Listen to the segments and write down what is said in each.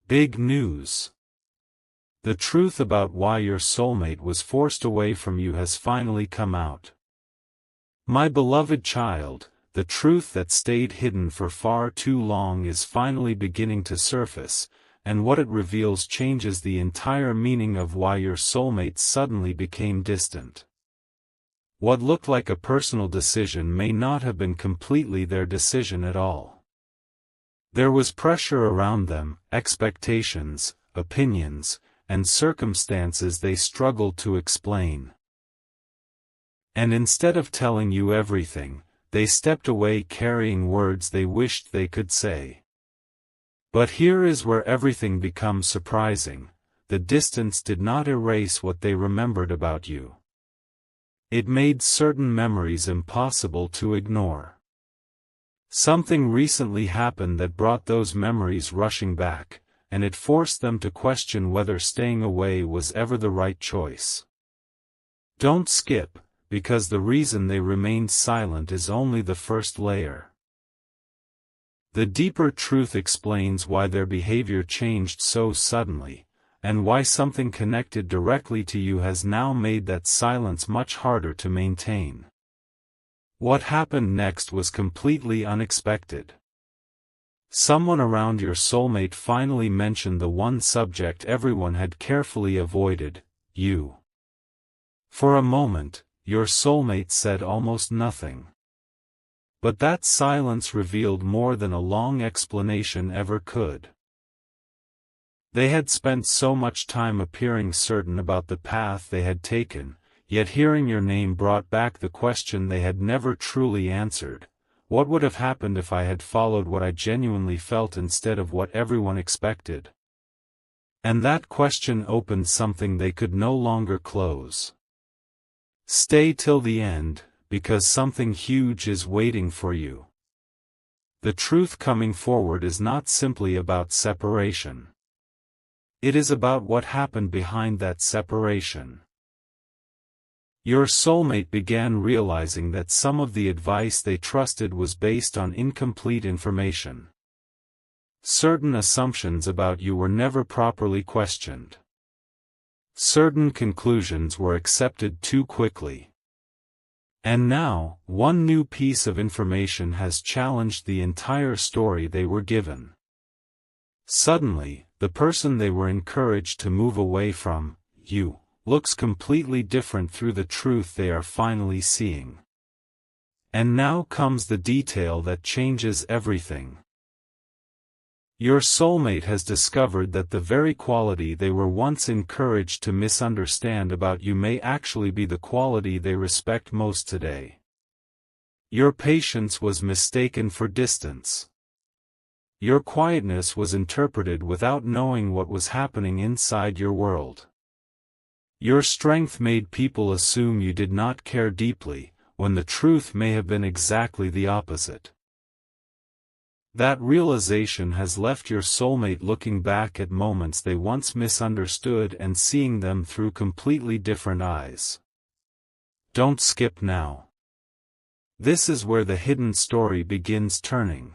Big news. The truth about why your soulmate was forced away from you has finally come out. My beloved child, the truth that stayed hidden for far too long is finally beginning to surface, and what it reveals changes the entire meaning of why your soulmate suddenly became distant. What looked like a personal decision may not have been completely their decision at all. There was pressure around them, expectations, opinions, and circumstances they struggled to explain. And instead of telling you everything, they stepped away carrying words they wished they could say. But here is where everything becomes surprising: the distance did not erase what they remembered about you. It made certain memories impossible to ignore. Something recently happened that brought those memories rushing back, and it forced them to question whether staying away was ever the right choice. Don't skip, because the reason they remained silent is only the first layer. The deeper truth explains why their behavior changed so suddenly, and why something connected directly to you has now made that silence much harder to maintain. What happened next was completely unexpected. Someone around your soulmate finally mentioned the one subject everyone had carefully avoided: you. For a moment, your soulmate said almost nothing. But that silence revealed more than a long explanation ever could. They had spent so much time appearing certain about the path they had taken, yet hearing your name brought back the question they had never truly answered: what would have happened if I had followed what I genuinely felt instead of what everyone expected? And that question opened something they could no longer close. Stay till the end, because something huge is waiting for you. The truth coming forward is not simply about separation. It is about what happened behind that separation. Your soulmate began realizing that some of the advice they trusted was based on incomplete information. Certain assumptions about you were never properly questioned. Certain conclusions were accepted too quickly. And now, one new piece of information has challenged the entire story they were given. Suddenly, the person they were encouraged to move away from, you, looks completely different through the truth they are finally seeing. And now comes the detail that changes everything. Your soulmate has discovered that the very quality they were once encouraged to misunderstand about you may actually be the quality they respect most today. Your patience was mistaken for distance. Your quietness was interpreted without knowing what was happening inside your world. Your strength made people assume you did not care deeply, when the truth may have been exactly the opposite. That realization has left your soulmate looking back at moments they once misunderstood and seeing them through completely different eyes. Don't skip now. This is where the hidden story begins turning.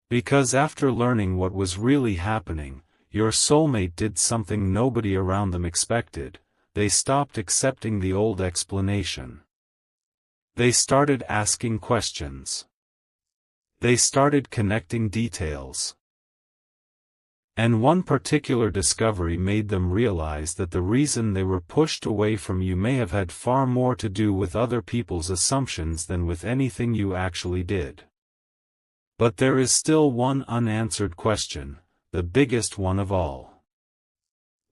Because after learning what was really happening, your soulmate did something nobody around them expected: they stopped accepting the old explanation. They started asking questions. They started connecting details. And one particular discovery made them realize that the reason they were pushed away from you may have had far more to do with other people's assumptions than with anything you actually did. But there is still one unanswered question, the biggest one of all.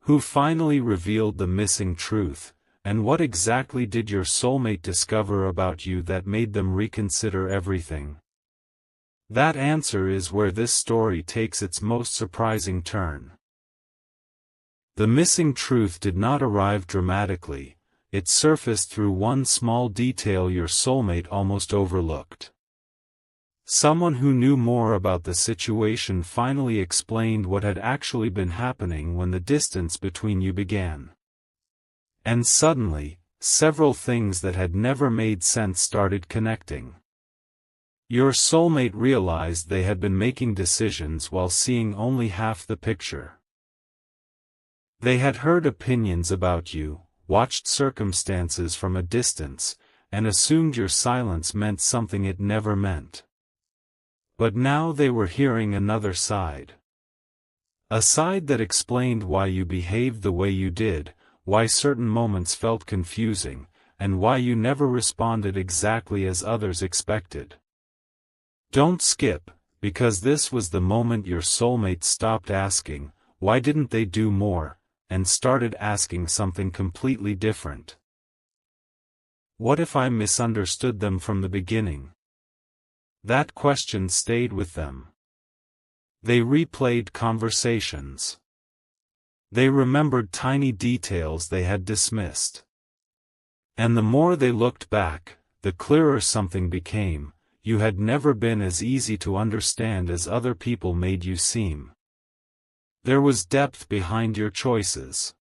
Who finally revealed the missing truth, and what exactly did your soulmate discover about you that made them reconsider everything? That answer is where this story takes its most surprising turn. The missing truth did not arrive dramatically, it surfaced through one small detail your soulmate almost overlooked. Someone who knew more about the situation finally explained what had actually been happening when the distance between you began. And suddenly, several things that had never made sense started connecting. Your soulmate realized they had been making decisions while seeing only half the picture. They had heard opinions about you, watched circumstances from a distance, and assumed your silence meant something it never meant. But now they were hearing another side. A side that explained why you behaved the way you did, why certain moments felt confusing, and why you never responded exactly as others expected. Don't skip, because this was the moment your soulmate stopped asking, "Why didn't they do more?" and started asking something completely different. What if I misunderstood them from the beginning? That question stayed with them. They replayed conversations. They remembered tiny details they had dismissed. And the more they looked back, the clearer something became: you had never been as easy to understand as other people made you seem. There was depth behind your choices.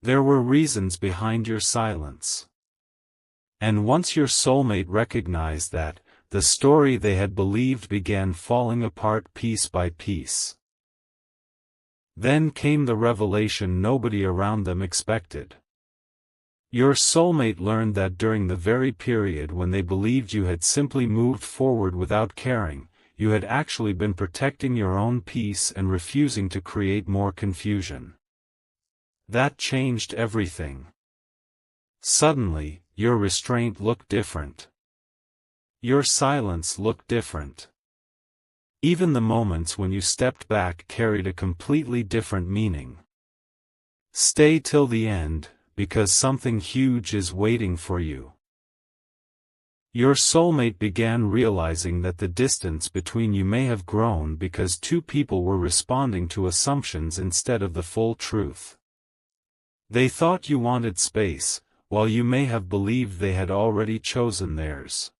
There were reasons behind your silence. And once your soulmate recognized that, the story they had believed began falling apart piece by piece. Then came the revelation nobody around them expected. Your soulmate learned that during the very period when they believed you had simply moved forward without caring, you had actually been protecting your own peace and refusing to create more confusion. That changed everything. Suddenly, your restraint looked different. Your silence looked different. Even the moments when you stepped back carried a completely different meaning. Stay till the end, because something huge is waiting for you. Your soulmate began realizing that the distance between you may have grown because two people were responding to assumptions instead of the full truth. They thought you wanted space, while you may have believed they had already chosen theirs.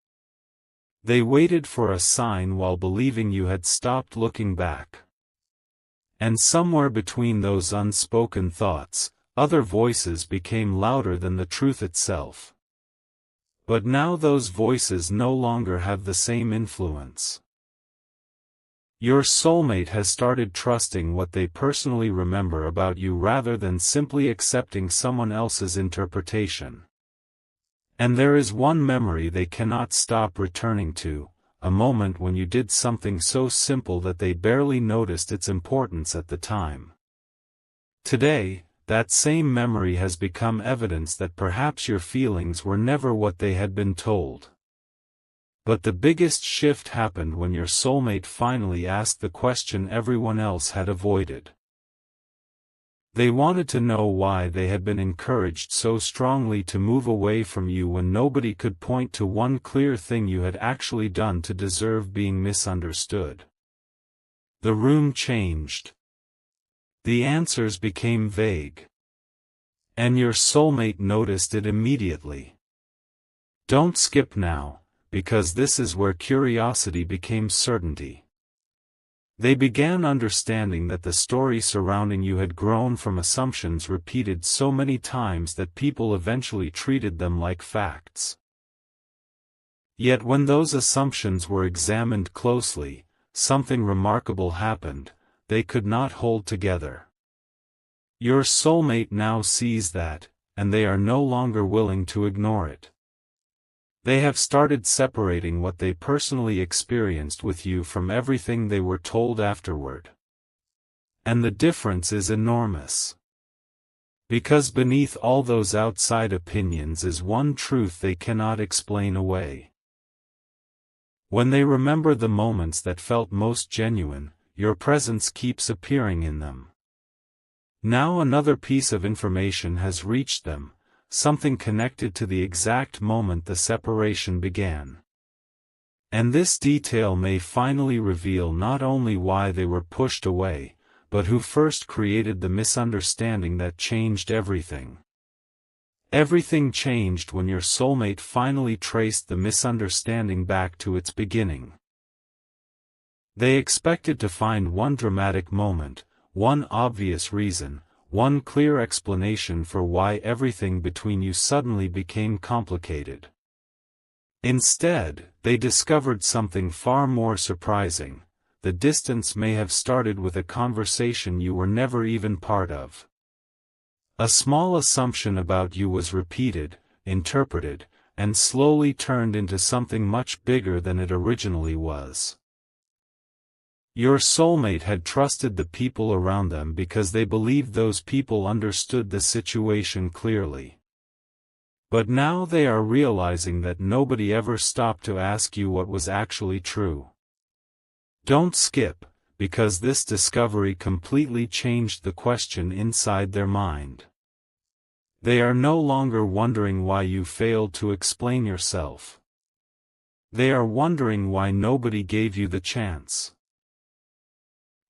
They waited for a sign while believing you had stopped looking back. And somewhere between those unspoken thoughts, other voices became louder than the truth itself. But now those voices no longer have the same influence. Your soulmate has started trusting what they personally remember about you rather than simply accepting someone else's interpretation. And there is one memory they cannot stop returning to, a moment when you did something so simple that they barely noticed its importance at the time. Today, that same memory has become evidence that perhaps your feelings were never what they had been told. But the biggest shift happened when your soulmate finally asked the question everyone else had avoided. They wanted to know why they had been encouraged so strongly to move away from you when nobody could point to one clear thing you had actually done to deserve being misunderstood. The room changed. The answers became vague. And your soulmate noticed it immediately. Don't skip now, because this is where curiosity became certainty. They began understanding that the story surrounding you had grown from assumptions repeated so many times that people eventually treated them like facts. Yet when those assumptions were examined closely, something remarkable happened: they could not hold together. Your soulmate now sees that, and they are no longer willing to ignore it. They have started separating what they personally experienced with you from everything they were told afterward. And the difference is enormous. Because beneath all those outside opinions is one truth they cannot explain away. When they remember the moments that felt most genuine, your presence keeps appearing in them. Now another piece of information has reached them, something connected to the exact moment the separation began. And this detail may finally reveal not only why they were pushed away, but who first created the misunderstanding that changed everything. Everything changed when your soulmate finally traced the misunderstanding back to its beginning. They expected to find one dramatic moment, one obvious reason, one clear explanation for why everything between you suddenly became complicated. Instead, they discovered something far more surprising. The distance may have started with a conversation you were never even part of. A small assumption about you was repeated, interpreted, and slowly turned into something much bigger than it originally was. Your soulmate had trusted the people around them because they believed those people understood the situation clearly. But now they are realizing that nobody ever stopped to ask you what was actually true. Don't skip, because this discovery completely changed the question inside their mind. They are no longer wondering why you failed to explain yourself. They are wondering why nobody gave you the chance.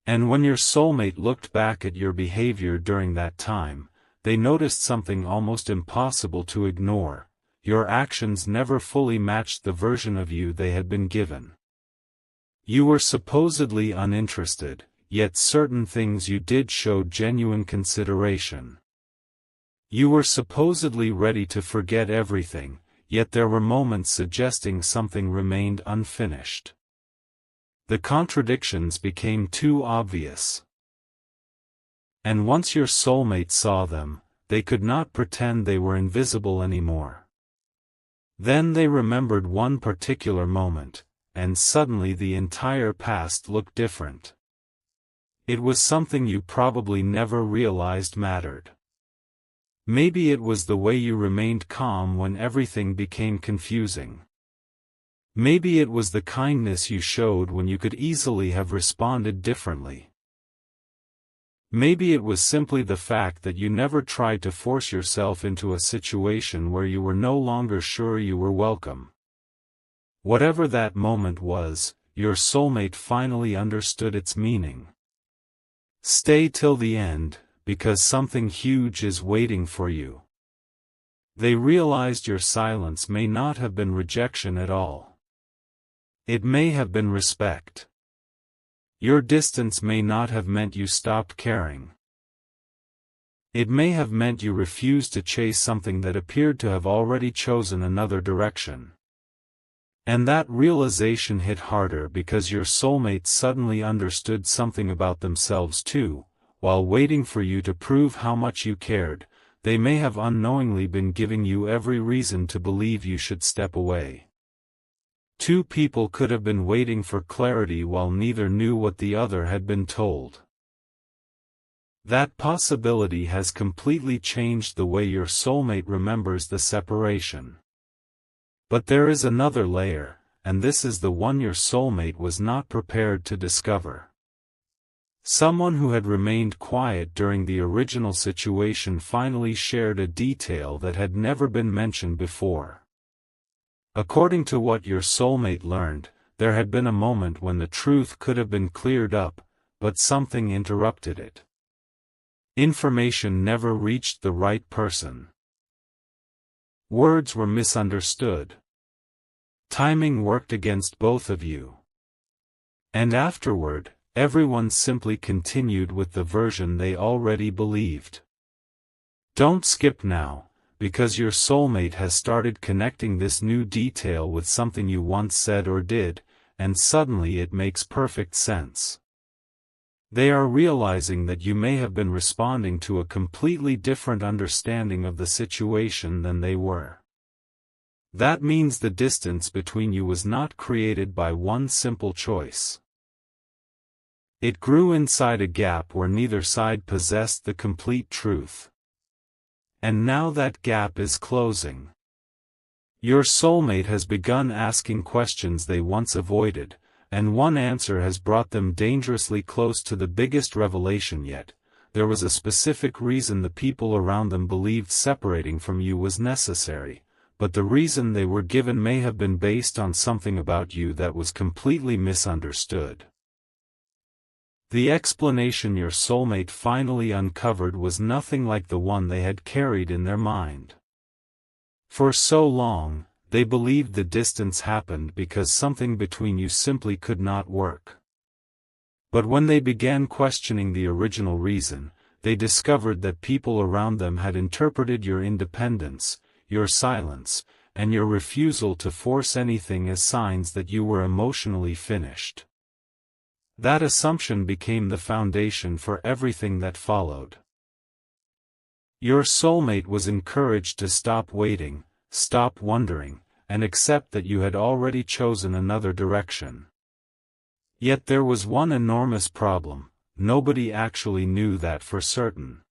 And when your soulmate looked back at your behavior during that time, they noticed something almost impossible to ignore. Your actions never fully matched the version of you they had been given. You were supposedly uninterested, yet certain things you did showed genuine consideration. You were supposedly ready to forget everything, yet there were moments suggesting something remained unfinished. The contradictions became too obvious. And once your soulmate saw them, they could not pretend they were invisible anymore. Then they remembered one particular moment, and suddenly the entire past looked different. It was something you probably never realized mattered. Maybe it was the way you remained calm when everything became confusing. Maybe it was the kindness you showed when you could easily have responded differently. Maybe it was simply the fact that you never tried to force yourself into a situation where you were no longer sure you were welcome. Whatever that moment was, your soulmate finally understood its meaning. Stay till the end, because something huge is waiting for you. They realized your silence may not have been rejection at all. It may have been respect. Your distance may not have meant you stopped caring. It may have meant you refused to chase something that appeared to have already chosen another direction. And that realization hit harder because your soulmate suddenly understood something about themselves too. While waiting for you to prove how much you cared, they may have unknowingly been giving you every reason to believe you should step away. Two people could have been waiting for clarity while neither knew what the other had been told. That possibility has completely changed the way your soulmate remembers the separation. But there is another layer, and this is the one your soulmate was not prepared to discover. Someone who had remained quiet during the original situation finally shared a detail that had never been mentioned before. According to what your soulmate learned, there had been a moment when the truth could have been cleared up, but something interrupted it. Information never reached the right person. Words were misunderstood. Timing worked against both of you. And afterward, everyone simply continued with the version they already believed. Don't skip now, because your soulmate has started connecting this new detail with something you once said or did, and suddenly it makes perfect sense. They are realizing that you may have been responding to a completely different understanding of the situation than they were. That means the distance between you was not created by one simple choice. It grew inside a gap where neither side possessed the complete truth. And now that gap is closing. Your soulmate has begun asking questions they once avoided, and one answer has brought them dangerously close to the biggest revelation yet. There was a specific reason the people around them believed separating from you was necessary, but the reason they were given may have been based on something about you that was completely misunderstood. The explanation your soulmate finally uncovered was nothing like the one they had carried in their mind. For so long, they believed the distance happened because something between you simply could not work. But when they began questioning the original reason, they discovered that people around them had interpreted your independence, your silence, and your refusal to force anything as signs that you were emotionally finished. That assumption became the foundation for everything that followed. Your soulmate was encouraged to stop waiting, stop wondering, and accept that you had already chosen another direction. Yet there was one enormous problem: nobody actually knew that for certain.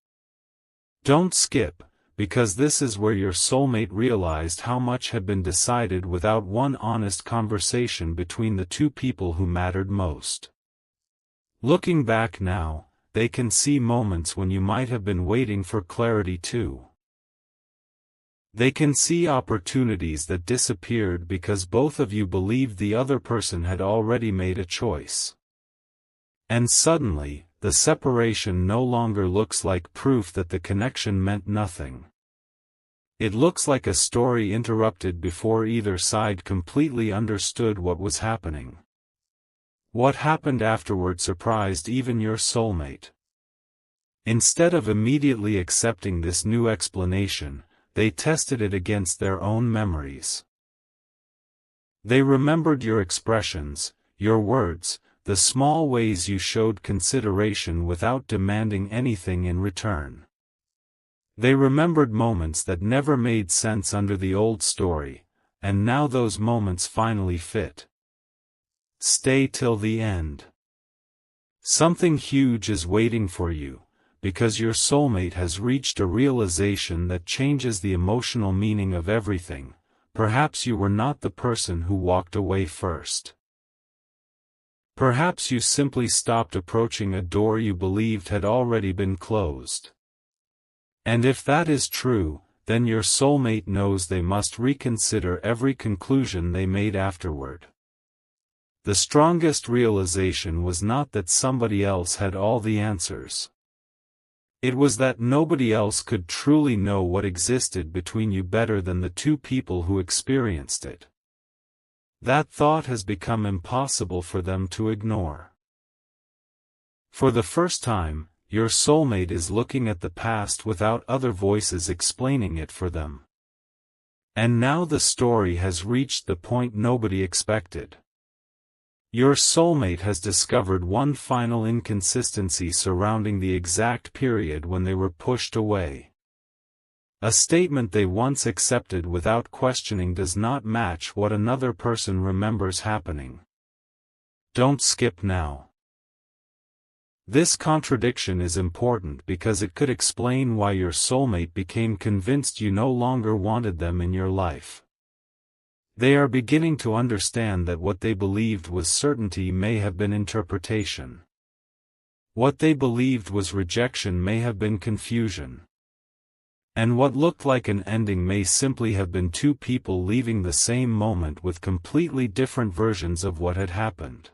Don't skip, because this is where your soulmate realized how much had been decided without one honest conversation between the two people who mattered most. Looking back now, they can see moments when you might have been waiting for clarity too. They can see opportunities that disappeared because both of you believed the other person had already made a choice. And suddenly, the separation no longer looks like proof that the connection meant nothing. It looks like a story interrupted before either side completely understood what was happening. What happened afterward surprised even your soulmate. Instead of immediately accepting this new explanation, they tested it against their own memories. They remembered your expressions, your words, the small ways you showed consideration without demanding anything in return. They remembered moments that never made sense under the old story, and now those moments finally fit. Stay till the end. Something huge is waiting for you, because your soulmate has reached a realization that changes the emotional meaning of everything. Perhaps you were not the person who walked away first. Perhaps you simply stopped approaching a door you believed had already been closed. And if that is true, then your soulmate knows they must reconsider every conclusion they made afterward. The strongest realization was not that somebody else had all the answers. It was that nobody else could truly know what existed between you better than the two people who experienced it. That thought has become impossible for them to ignore. For the first time, your soulmate is looking at the past without other voices explaining it for them. And now the story has reached the point nobody expected. Your soulmate has discovered one final inconsistency surrounding the exact period when they were pushed away. A statement they once accepted without questioning does not match what another person remembers happening. Don't skip now. This contradiction is important because it could explain why your soulmate became convinced you no longer wanted them in your life. They are beginning to understand that what they believed was certainty may have been interpretation. What they believed was rejection may have been confusion. And what looked like an ending may simply have been two people leaving the same moment with completely different versions of what had happened.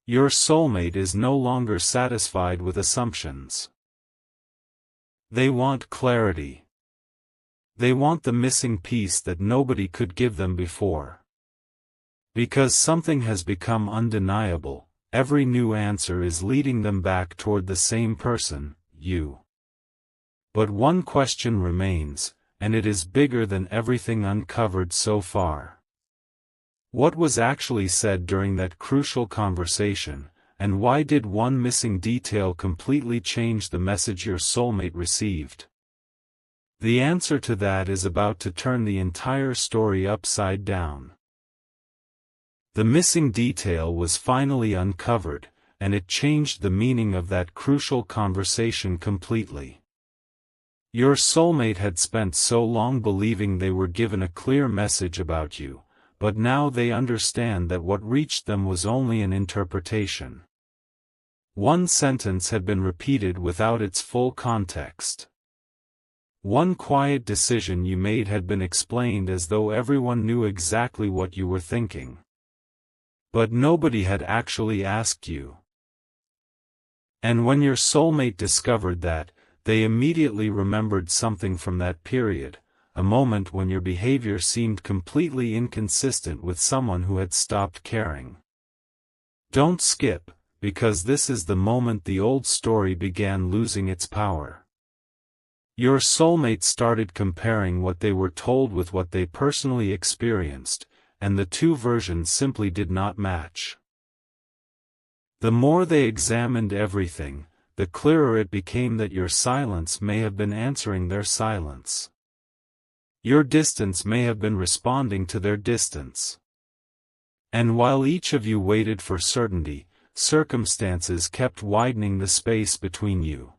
Your soulmate is no longer satisfied with assumptions. They want clarity. They want the missing piece that nobody could give them before. Because something has become undeniable, every new answer is leading them back toward the same person, you. But one question remains, and it is bigger than everything uncovered so far. What was actually said during that crucial conversation, and why did one missing detail completely change the message your soulmate received? The answer to that is about to turn the entire story upside down. The missing detail was finally uncovered, and it changed the meaning of that crucial conversation completely. Your soulmate had spent so long believing they were given a clear message about you, but now they understand that what reached them was only an interpretation. One sentence had been repeated without its full context. One quiet decision you made had been explained as though everyone knew exactly what you were thinking. But nobody had actually asked you. And when your soulmate discovered that, they immediately remembered something from that period, a moment when your behavior seemed completely inconsistent with someone who had stopped caring. Don't skip, because this is the moment the old story began losing its power. Your soulmate started comparing what they were told with what they personally experienced, and the two versions simply did not match. The more they examined everything, the clearer it became that your silence may have been answering their silence. Your distance may have been responding to their distance. And while each of you waited for certainty, circumstances kept widening the space between you.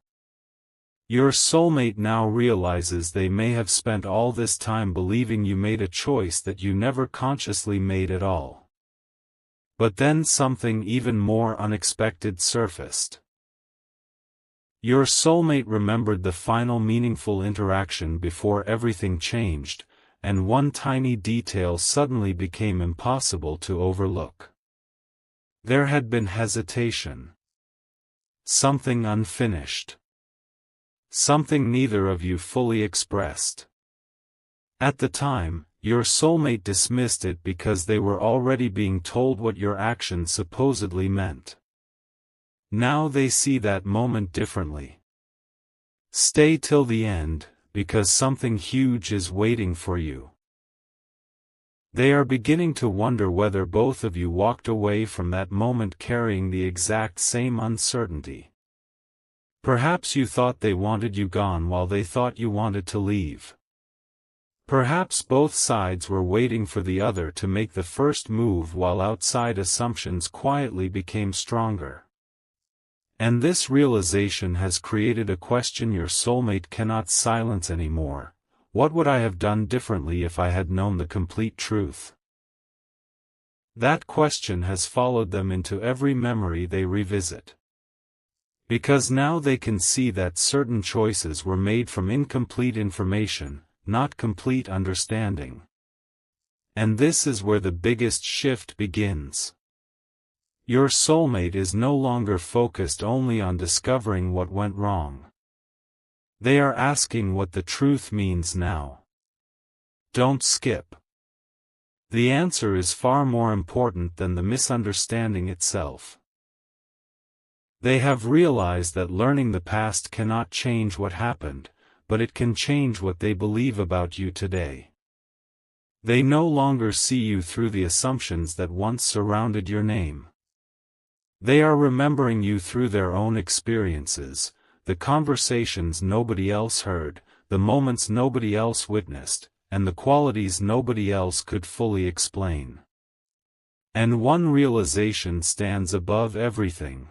Your soulmate now realizes they may have spent all this time believing you made a choice that you never consciously made at all. But then something even more unexpected surfaced. Your soulmate remembered the final meaningful interaction before everything changed, and one tiny detail suddenly became impossible to overlook. There had been hesitation. Something unfinished. Something neither of you fully expressed. At the time, your soulmate dismissed it because they were already being told what your actions supposedly meant. Now they see that moment differently. Stay till the end, because something huge is waiting for you. They are beginning to wonder whether both of you walked away from that moment carrying the exact same uncertainty. Perhaps you thought they wanted you gone while they thought you wanted to leave. Perhaps both sides were waiting for the other to make the first move while outside assumptions quietly became stronger. And this realization has created a question your soulmate cannot silence anymore. What would I have done differently if I had known the complete truth? That question has followed them into every memory they revisit. Because now they can see that certain choices were made from incomplete information, not complete understanding. And this is where the biggest shift begins. Your soulmate is no longer focused only on discovering what went wrong. They are asking what the truth means now. Don't skip. The answer is far more important than the misunderstanding itself. They have realized that learning the past cannot change what happened, but it can change what they believe about you today. They no longer see you through the assumptions that once surrounded your name. They are remembering you through their own experiences, the conversations nobody else heard, the moments nobody else witnessed, and the qualities nobody else could fully explain. And one realization stands above everything.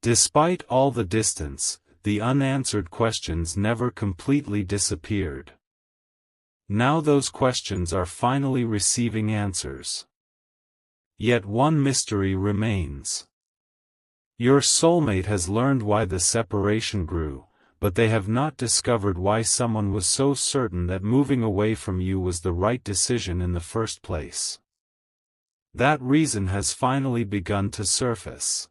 Despite all the distance, the unanswered questions never completely disappeared. Now those questions are finally receiving answers. Yet one mystery remains. Your soulmate has learned why the separation grew, but they have not discovered why someone was so certain that moving away from you was the right decision in the first place. That reason has finally begun to surface.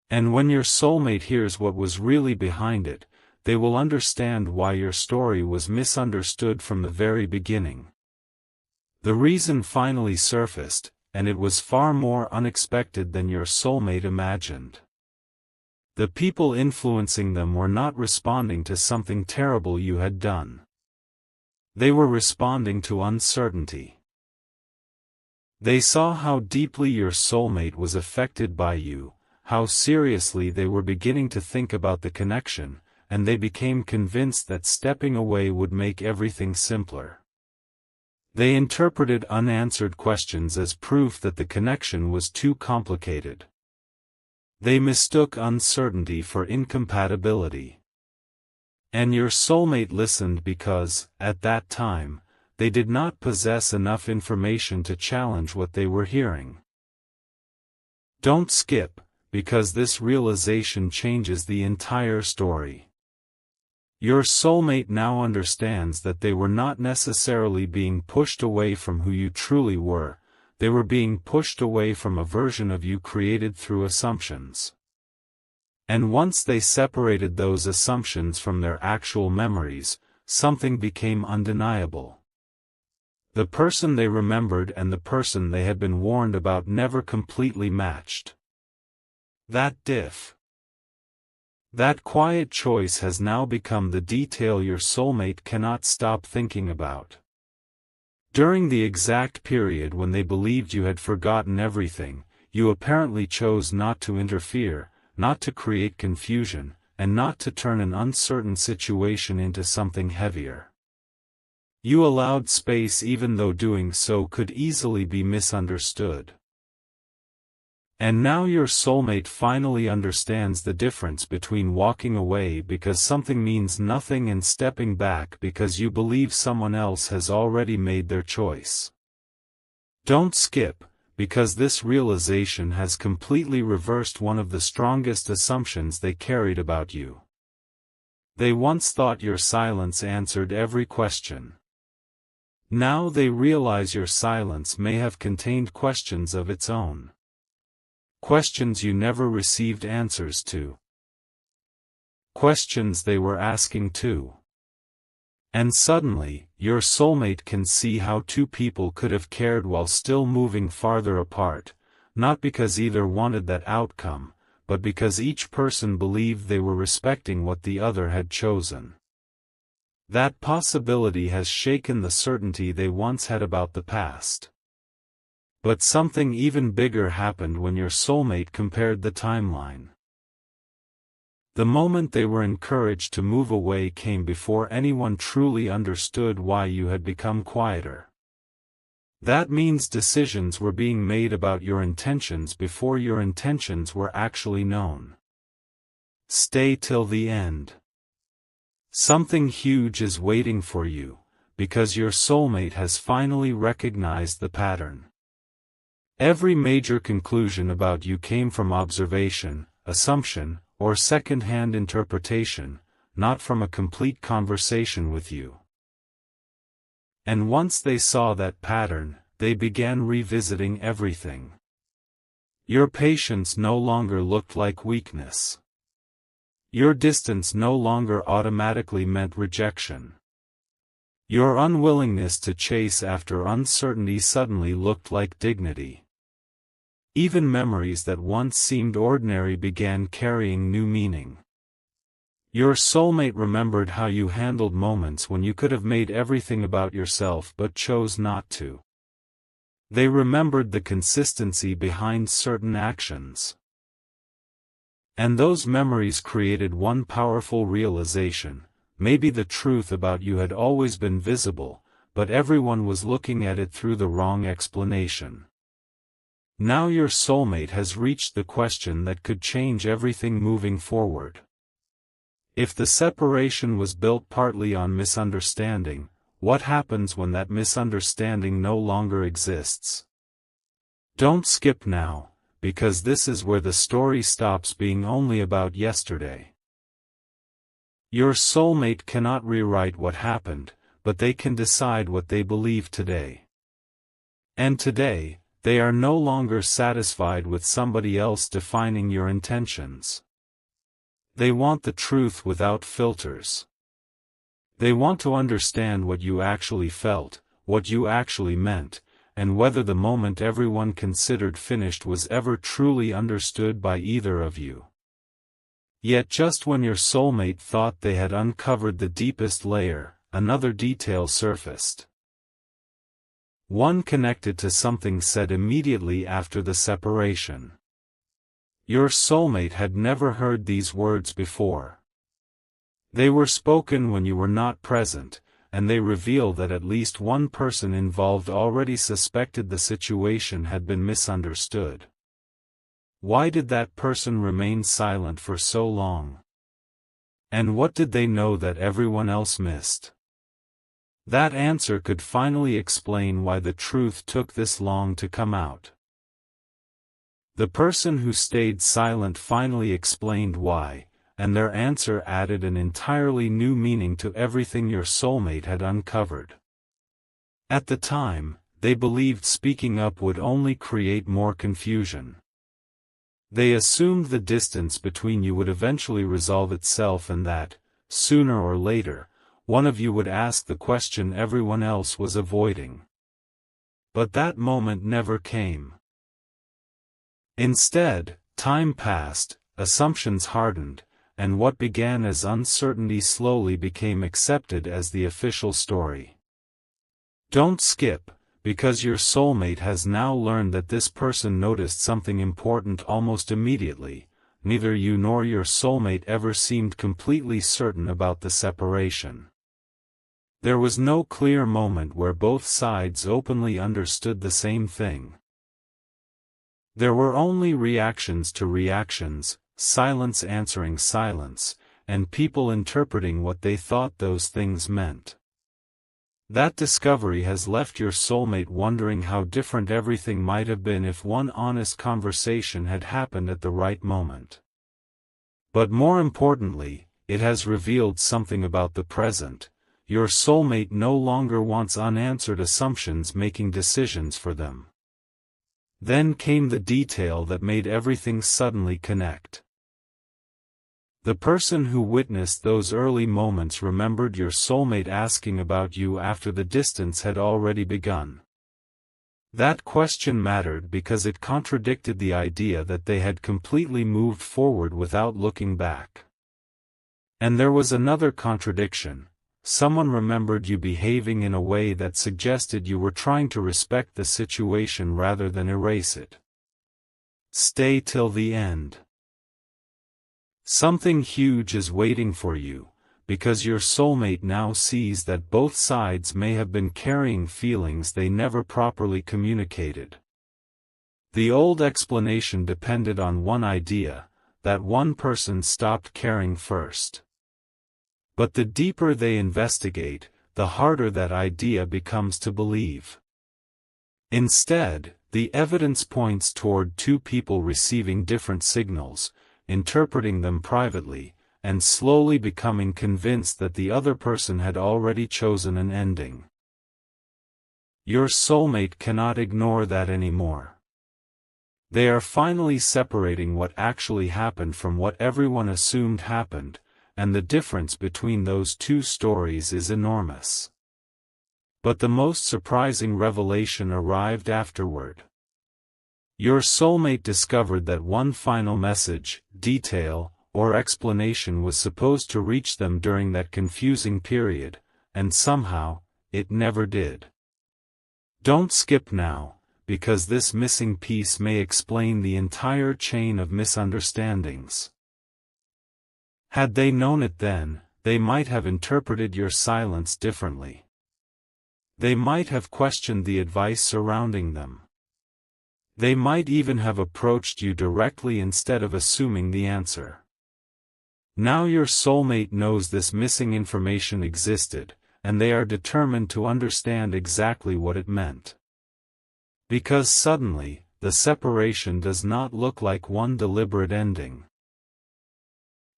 And when your soulmate hears what was really behind it, they will understand why your story was misunderstood from the very beginning. The reason finally surfaced, and it was far more unexpected than your soulmate imagined. The people influencing them were not responding to something terrible you had done. They were responding to uncertainty. They saw how deeply your soulmate was affected by you, how seriously they were beginning to think about the connection, and they became convinced that stepping away would make everything simpler. They interpreted unanswered questions as proof that the connection was too complicated. They mistook uncertainty for incompatibility. And your soulmate listened because, at that time, they did not possess enough information to challenge what they were hearing. Don't skip, because this realization changes the entire story. Your soulmate now understands that they were not necessarily being pushed away from who you truly were, they were being pushed away from a version of you created through assumptions. And once they separated those assumptions from their actual memories, something became undeniable. The person they remembered and the person they had been warned about never completely matched. That That quiet choice has now become the detail your soulmate cannot stop thinking about. During the exact period when they believed you had forgotten everything, you apparently chose not to interfere, not to create confusion, and not to turn an uncertain situation into something heavier. You allowed space even though doing so could easily be misunderstood. And now your soulmate finally understands the difference between walking away because something means nothing and stepping back because you believe someone else has already made their choice. Don't skip, because this realization has completely reversed one of the strongest assumptions they carried about you. They once thought your silence answered every question. Now they realize your silence may have contained questions of its own. Questions you never received answers to. Questions they were asking too. And suddenly, your soulmate can see how two people could have cared while still moving farther apart, not because either wanted that outcome, but because each person believed they were respecting what the other had chosen. That possibility has shaken the certainty they once had about the past. But something even bigger happened when your soulmate compared the timeline. The moment they were encouraged to move away came before anyone truly understood why you had become quieter. That means decisions were being made about your intentions before your intentions were actually known. Stay till the end. Something huge is waiting for you, because your soulmate has finally recognized the pattern. Every major conclusion about you came from observation, assumption, or second-hand interpretation, not from a complete conversation with you. And once they saw that pattern, they began revisiting everything. Your patience no longer looked like weakness. Your distance no longer automatically meant rejection. Your unwillingness to chase after uncertainty suddenly looked like dignity. Even memories that once seemed ordinary began carrying new meaning. Your soulmate remembered how you handled moments when you could have made everything about yourself but chose not to. They remembered the consistency behind certain actions. And those memories created one powerful realization: maybe the truth about you had always been visible, but everyone was looking at it through the wrong explanation. Now your soulmate has reached the question that could change everything moving forward. If the separation was built partly on misunderstanding, what happens when that misunderstanding no longer exists? Don't skip now, because this is where the story stops being only about yesterday. Your soulmate cannot rewrite what happened, but they can decide what they believe today. And today, they are no longer satisfied with somebody else defining your intentions. They want the truth without filters. They want to understand what you actually felt, what you actually meant, and whether the moment everyone considered finished was ever truly understood by either of you. Yet just when your soulmate thought they had uncovered the deepest layer, another detail surfaced. One connected to something said immediately after the separation. Your soulmate had never heard these words before. They were spoken when you were not present, and they reveal that at least one person involved already suspected the situation had been misunderstood. Why did that person remain silent for so long? And what did they know that everyone else missed? That answer could finally explain why the truth took this long to come out. The person who stayed silent finally explained why, and their answer added an entirely new meaning to everything your soulmate had uncovered. At the time, they believed speaking up would only create more confusion. They assumed the distance between you would eventually resolve itself and that, sooner or later, one of you would ask the question everyone else was avoiding. But that moment never came. Instead, time passed, assumptions hardened, and what began as uncertainty slowly became accepted as the official story. Don't skip, because your soulmate has now learned that this person noticed something important almost immediately. Neither you nor your soulmate ever seemed completely certain about the separation. There was no clear moment where both sides openly understood the same thing. There were only reactions to reactions, silence answering silence, and people interpreting what they thought those things meant. That discovery has left your soulmate wondering how different everything might have been if one honest conversation had happened at the right moment. But more importantly, it has revealed something about the present. Your soulmate no longer wants unanswered assumptions making decisions for them. Then came the detail that made everything suddenly connect. The person who witnessed those early moments remembered your soulmate asking about you after the distance had already begun. That question mattered because it contradicted the idea that they had completely moved forward without looking back. And there was another contradiction. Someone remembered you behaving in a way that suggested you were trying to respect the situation rather than erase it. Stay till the end. Something huge is waiting for you, because your soulmate now sees that both sides may have been carrying feelings they never properly communicated. The old explanation depended on one idea, that one person stopped caring first. But the deeper they investigate, the harder that idea becomes to believe. Instead, the evidence points toward two people receiving different signals, interpreting them privately, and slowly becoming convinced that the other person had already chosen an ending. Your soulmate cannot ignore that anymore. They are finally separating what actually happened from what everyone assumed happened, and the difference between those two stories is enormous. But the most surprising revelation arrived afterward. Your soulmate discovered that one final message, detail, or explanation was supposed to reach them during that confusing period, and somehow, it never did. Don't skip now, because this missing piece may explain the entire chain of misunderstandings. Had they known it then, they might have interpreted your silence differently. They might have questioned the advice surrounding them. They might even have approached you directly instead of assuming the answer. Now your soulmate knows this missing information existed, and they are determined to understand exactly what it meant. Because suddenly, the separation does not look like one deliberate ending.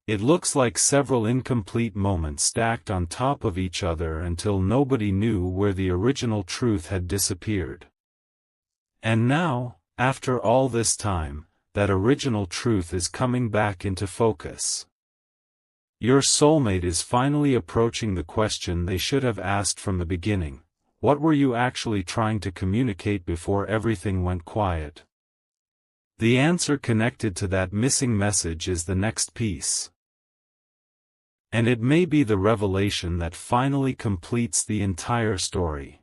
It looks like several incomplete moments stacked on top of each other until nobody knew where the original truth had disappeared. And now, after all this time, that original truth is coming back into focus. Your soulmate is finally approaching the question they should have asked from the beginning. What were you actually trying to communicate before everything went quiet? The answer connected to that missing message is the next piece. And it may be the revelation that finally completes the entire story.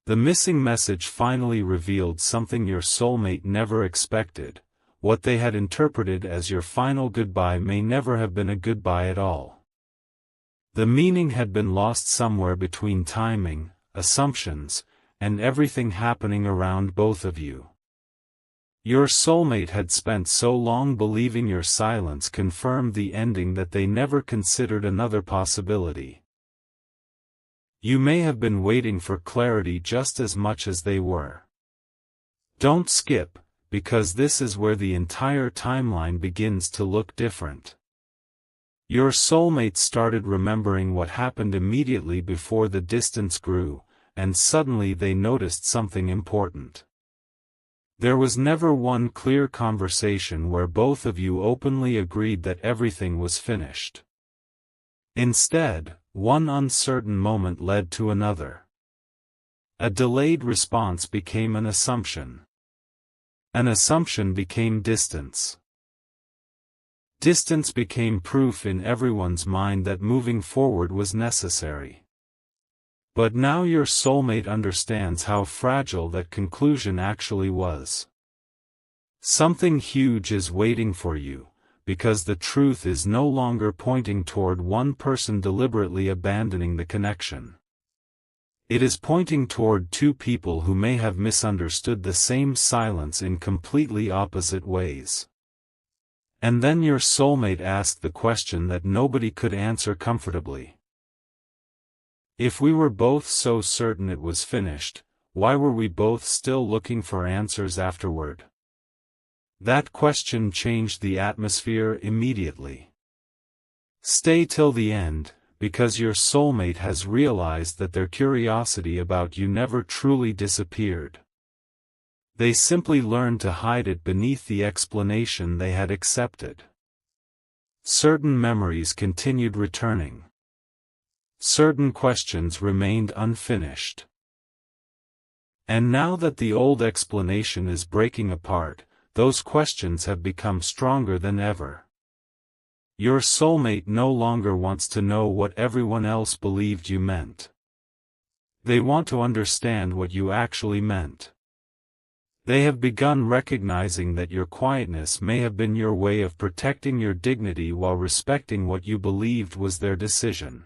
The missing message finally revealed something your soulmate never expected. What they had interpreted as your final goodbye may never have been a goodbye at all. The meaning had been lost somewhere between timing, assumptions, and everything happening around both of you. Your soulmate had spent so long believing your silence confirmed the ending that they never considered another possibility. You may have been waiting for clarity just as much as they were. Don't skip, because this is where the entire timeline begins to look different. Your soulmate started remembering what happened immediately before the distance grew, and suddenly they noticed something important. There was never one clear conversation where both of you openly agreed that everything was finished. Instead, one uncertain moment led to another. A delayed response became an assumption. An assumption became distance. Distance became proof in everyone's mind that moving forward was necessary. But now your soulmate understands how fragile that conclusion actually was. Something huge is waiting for you, because the truth is no longer pointing toward one person deliberately abandoning the connection. It is pointing toward two people who may have misunderstood the same silence in completely opposite ways. And then your soulmate asked the question that nobody could answer comfortably. If we were both so certain it was finished, why were we both still looking for answers afterward? That question changed the atmosphere immediately. Stay till the end, because your soulmate has realized that their curiosity about you never truly disappeared. They simply learned to hide it beneath the explanation they had accepted. Certain memories continued returning. Certain questions remained unfinished. And now that the old explanation is breaking apart, those questions have become stronger than ever. Your soulmate no longer wants to know what everyone else believed you meant. They want to understand what you actually meant. They have begun recognizing that your quietness may have been your way of protecting your dignity while respecting what you believed was their decision.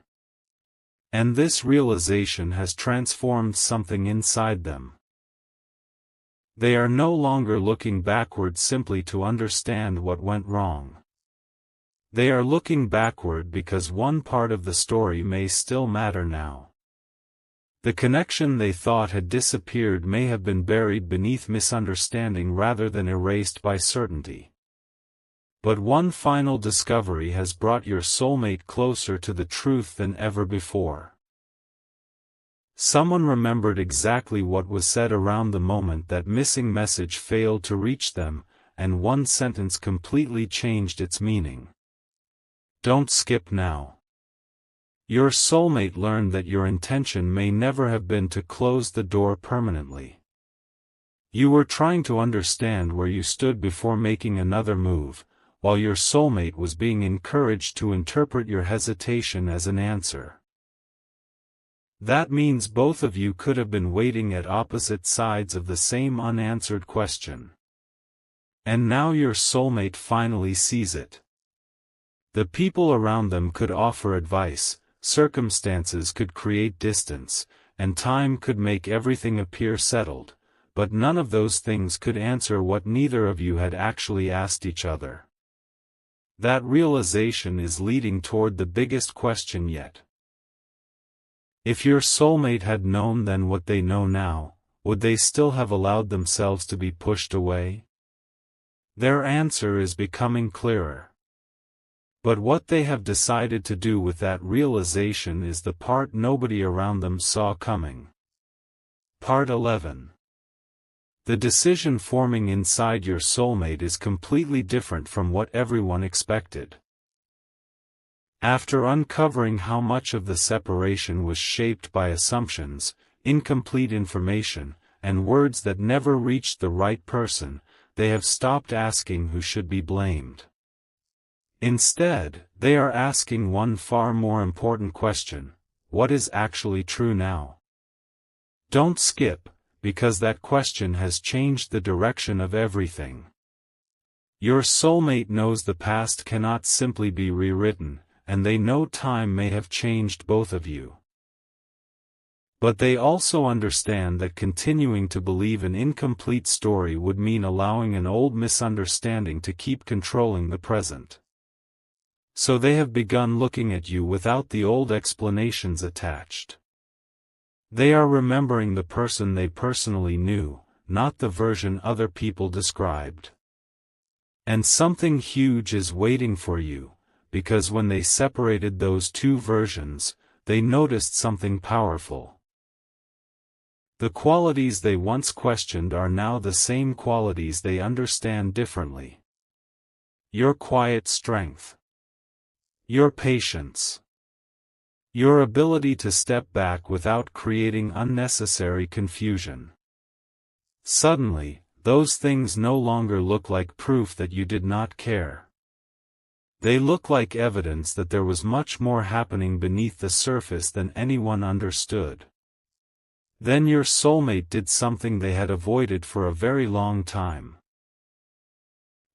And this realization has transformed something inside them. They are no longer looking backward simply to understand what went wrong. They are looking backward because one part of the story may still matter now. The connection they thought had disappeared may have been buried beneath misunderstanding rather than erased by certainty. But one final discovery has brought your soulmate closer to the truth than ever before. Someone remembered exactly what was said around the moment that missing message failed to reach them, and one sentence completely changed its meaning. Don't skip now. Your soulmate learned that your intention may never have been to close the door permanently. You were trying to understand where you stood before making another move, while your soulmate was being encouraged to interpret your hesitation as an answer. That means both of you could have been waiting at opposite sides of the same unanswered question. And now your soulmate finally sees it. The people around them could offer advice, circumstances could create distance, and time could make everything appear settled, but none of those things could answer what neither of you had actually asked each other. That realization is leading toward the biggest question yet. If your soulmate had known then what they know now, would they still have allowed themselves to be pushed away? Their answer is becoming clearer. But what they have decided to do with that realization is the part nobody around them saw coming. Part 11. The decision forming inside your soulmate is completely different from what everyone expected. After uncovering how much of the separation was shaped by assumptions, incomplete information, and words that never reached the right person, they have stopped asking who should be blamed. Instead, they are asking one far more important question: what is actually true now? Don't skip, because that question has changed the direction of everything. Your soulmate knows the past cannot simply be rewritten, and they know time may have changed both of you. But they also understand that continuing to believe an incomplete story would mean allowing an old misunderstanding to keep controlling the present. So they have begun looking at you without the old explanations attached. They are remembering the person they personally knew, not the version other people described. And something huge is waiting for you, because when they separated those two versions, they noticed something powerful. The qualities they once questioned are now the same qualities they understand differently. Your quiet strength. Your patience. Your ability to step back without creating unnecessary confusion. Suddenly, those things no longer look like proof that you did not care. They look like evidence that there was much more happening beneath the surface than anyone understood. Then your soulmate did something they had avoided for a very long time.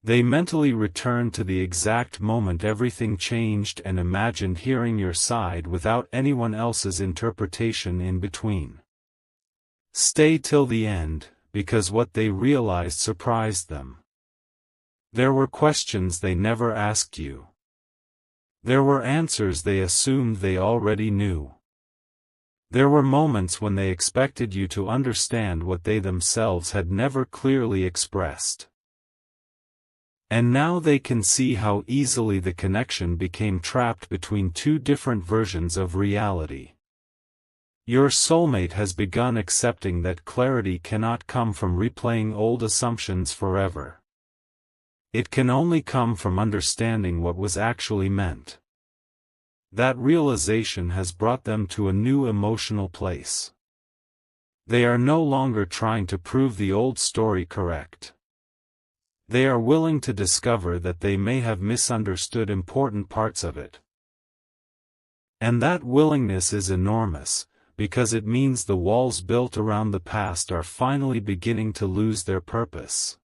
They mentally returned to the exact moment everything changed and imagined hearing your side without anyone else's interpretation in between. Stay till the end, because what they realized surprised them. There were questions they never asked you. There were answers they assumed they already knew. There were moments when they expected you to understand what they themselves had never clearly expressed. And now they can see how easily the connection became trapped between two different versions of reality. Your soulmate has begun accepting that clarity cannot come from replaying old assumptions forever. It can only come from understanding what was actually meant. That realization has brought them to a new emotional place. They are no longer trying to prove the old story correct. They are willing to discover that they may have misunderstood important parts of it. And that willingness is enormous, because it means the walls built around the past are finally beginning to lose their purpose.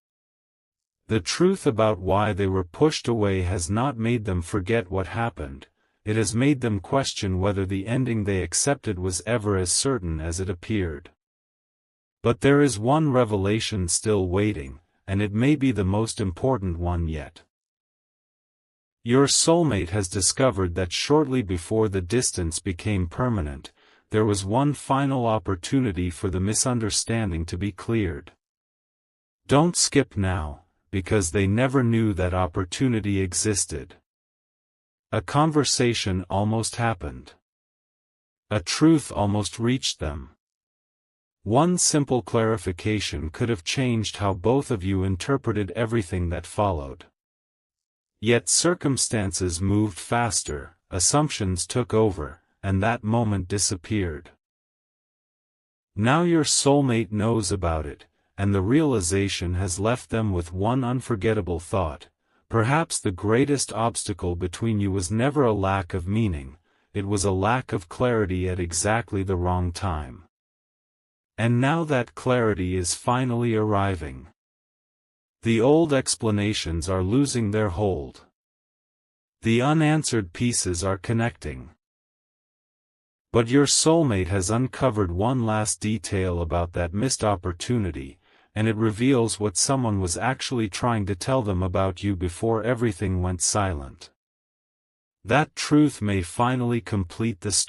The truth about why they were pushed away has not made them forget what happened, it has made them question whether the ending they accepted was ever as certain as it appeared. But there is one revelation still waiting, and it may be the most important one yet. Your soulmate has discovered that shortly before the distance became permanent, there was one final opportunity for the misunderstanding to be cleared. Don't skip now, because they never knew that opportunity existed. A conversation almost happened. A truth almost reached them. One simple clarification could have changed how both of you interpreted everything that followed. Yet circumstances moved faster, assumptions took over, and that moment disappeared. Now your soulmate knows about it, and the realization has left them with one unforgettable thought: perhaps the greatest obstacle between you was never a lack of meaning, it was a lack of clarity at exactly the wrong time. And now that clarity is finally arriving. The old explanations are losing their hold. The unanswered pieces are connecting. But your soulmate has uncovered one last detail about that missed opportunity, and it reveals what someone was actually trying to tell them about you before everything went silent. That truth may finally complete the story.